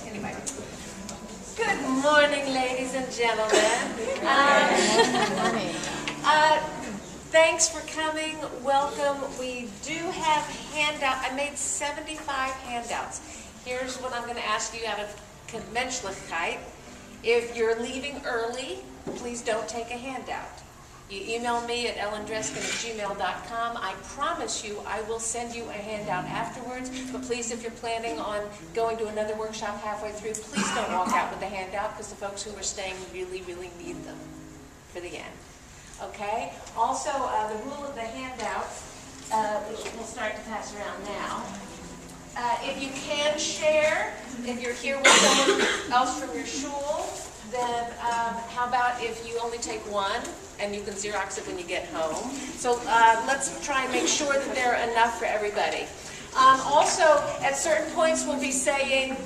Anyway. Good morning, ladies and gentlemen. Thanks for coming. Welcome. We do have handouts. I made 75 handouts. Here's what I'm going to ask you out of Menschlichkeit. If you're leaving early, please don't take a handout. You email me at ellendreskin@gmail.com. I promise you I will send you a handout afterwards, but please, if you're planning on going to another workshop halfway through, please don't walk out with a handout because the folks who are staying really, really need them for the end. Okay? Also, the rule of the handout, which we'll start to pass around now. If you can share, if you're here with someone else from your shul, then how about if you only take one and you can Xerox it when you get home. So let's try and make sure that there are enough for everybody. Also, at certain points we'll be saying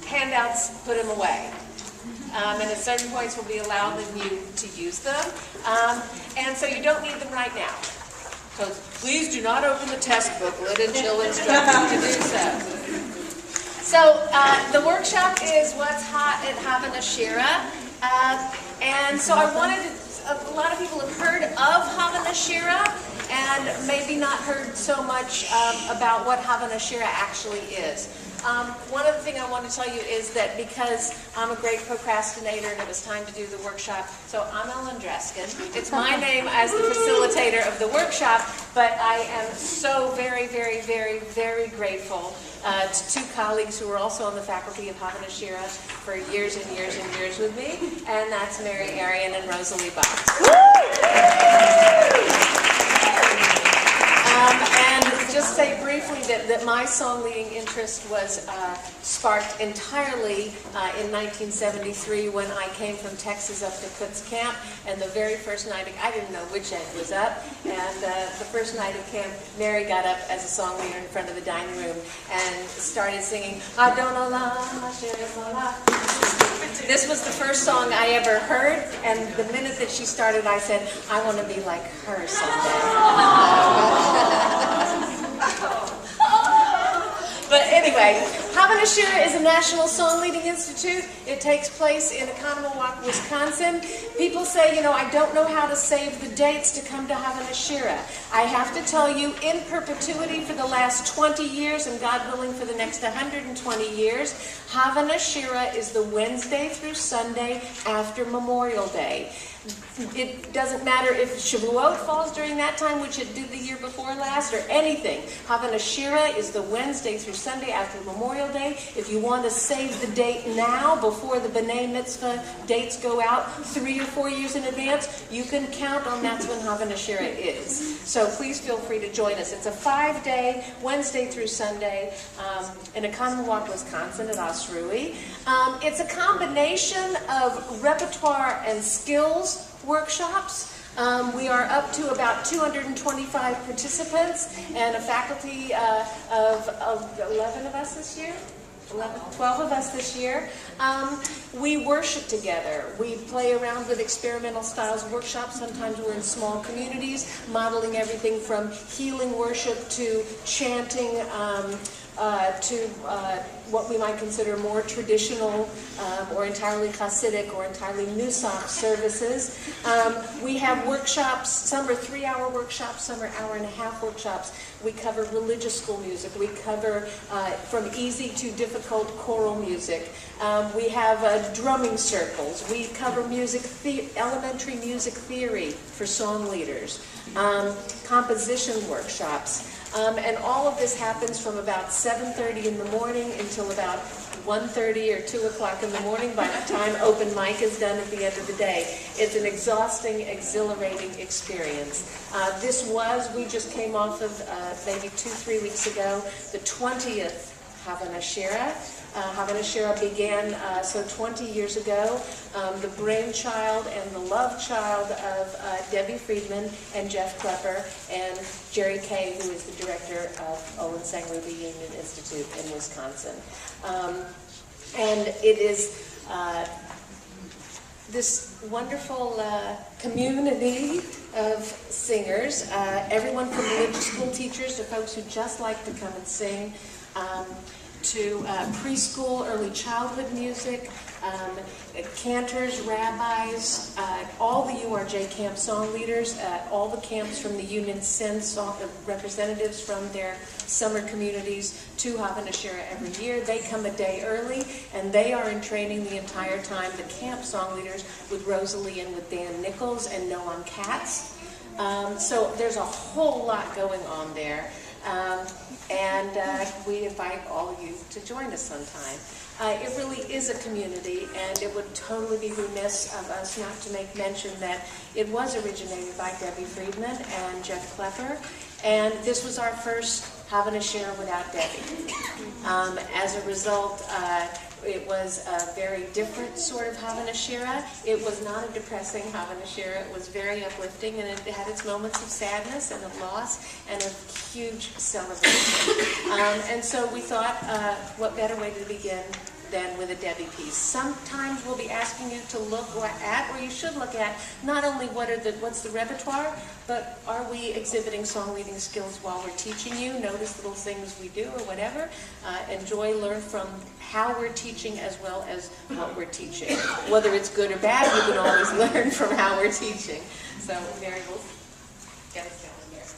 handouts, put them away. And at certain points we'll be allowing you to use them. And so you don't need them right now. So please do not open the test booklet until instructed to do so. So the workshop is What's Hot at Havana Shira. And so I wanted to, a lot of people have heard of Havana Shira and maybe not heard so much about what Havana Shira actually is. One other thing I want to tell you is that because I'm a great procrastinator and it was time to do the workshop, so I'm Ellen Dreskin. It's my name as the facilitator of the workshop, but I am so very, very, very, very grateful to two colleagues who are also on the faculty of Havana Shira for years and years and years with me, and that's Mary Arian and Rosalie Box. And just say briefly that my song leading interest was sparked entirely in 1973 when I came from Texas up to Kutz Camp, and the very first night, I didn't know which end was up, and the first night of camp, Mary got up as a song leader in front of the dining room and started singing, This was the first song I ever heard, and the minute that she started, I said, I want to be like her someday. But anyway, Havana Shira is a national song leading institute. It takes place in Oconomowoc, Wisconsin. People say, you know, I don't know how to save the dates to come to Havana Shira. I have to tell you, in perpetuity for the last 20 years, and God willing for the next 120 years, Havana Shira is the Wednesday through Sunday after Memorial Day. It doesn't matter if Shavuot falls during that time, which it did the year before last, or anything. Havana Shira is the Wednesday through Sunday after Memorial Day. If you want to save the date now, before the B'nai Mitzvah dates go out 3 or 4 years in advance, you can count on that's when Havana Shira is. So please feel free to join us. It's a 5-day, Wednesday through Sunday, in Oconomowoc, Wisconsin at Osrui. It's a combination of repertoire and skills workshops. We are up to about 225 participants and a faculty of 11 of us this year. 12 of us this year. We worship together. We play around with experimental styles workshops. Sometimes we're in small communities, modeling everything from healing worship to chanting, to what we might consider more traditional or entirely Hasidic or entirely Nusach services. We have workshops. Some are 3-hour workshops, some are hour-and-a-half workshops. We cover religious school music. We cover from easy to difficult choral music. We have drumming circles. We cover elementary music theory for song leaders. Composition workshops. And all of this happens from about 7:30 in the morning until about 1:30 or 2 o'clock in the morning by the time open mic is done at the end of the day. It's an exhausting, exhilarating experience. We just came off of maybe 2-3 weeks ago, the 20th Havana Shira. Havana Shira began 20 years ago, the brainchild and the love child of Debbie Friedman and Jeff Klepper and Jerry Kay, who is the director of Olin Sangley Union Institute in Wisconsin. And it is this wonderful community of singers, everyone from religious school teachers to folks who just like to come and sing, to preschool, early childhood music, cantors, rabbis, all the URJ camp song leaders, all the camps from the Union send representatives from their summer communities to Havana Shira every year. They come a day early, and they are in training the entire time. The camp song leaders with Rosalie and with Dan Nichols and Noam Katz. So there's a whole lot going on there. And we invite all of you to join us sometime. It really is a community, and it would totally be remiss of us not to make mention that it was originated by Debbie Friedman and Jeff Klepper, and this was our first Havana Shira without Debbie. As a result, it was a very different sort of Havana Shira. It was not a depressing Havana Shira. It was very uplifting, and it had its moments of sadness and of loss and of huge celebration. And so we thought, what better way to begin than with a Debbie piece. Sometimes we'll be asking you to look at, or you should look at, not only what's the repertoire, but are we exhibiting song leading skills while we're teaching you? Notice little things we do or whatever. Enjoy, learn from how we're teaching as well as what we're teaching. Whether it's good or bad, you can always learn from how we're teaching. So Mary will get us there.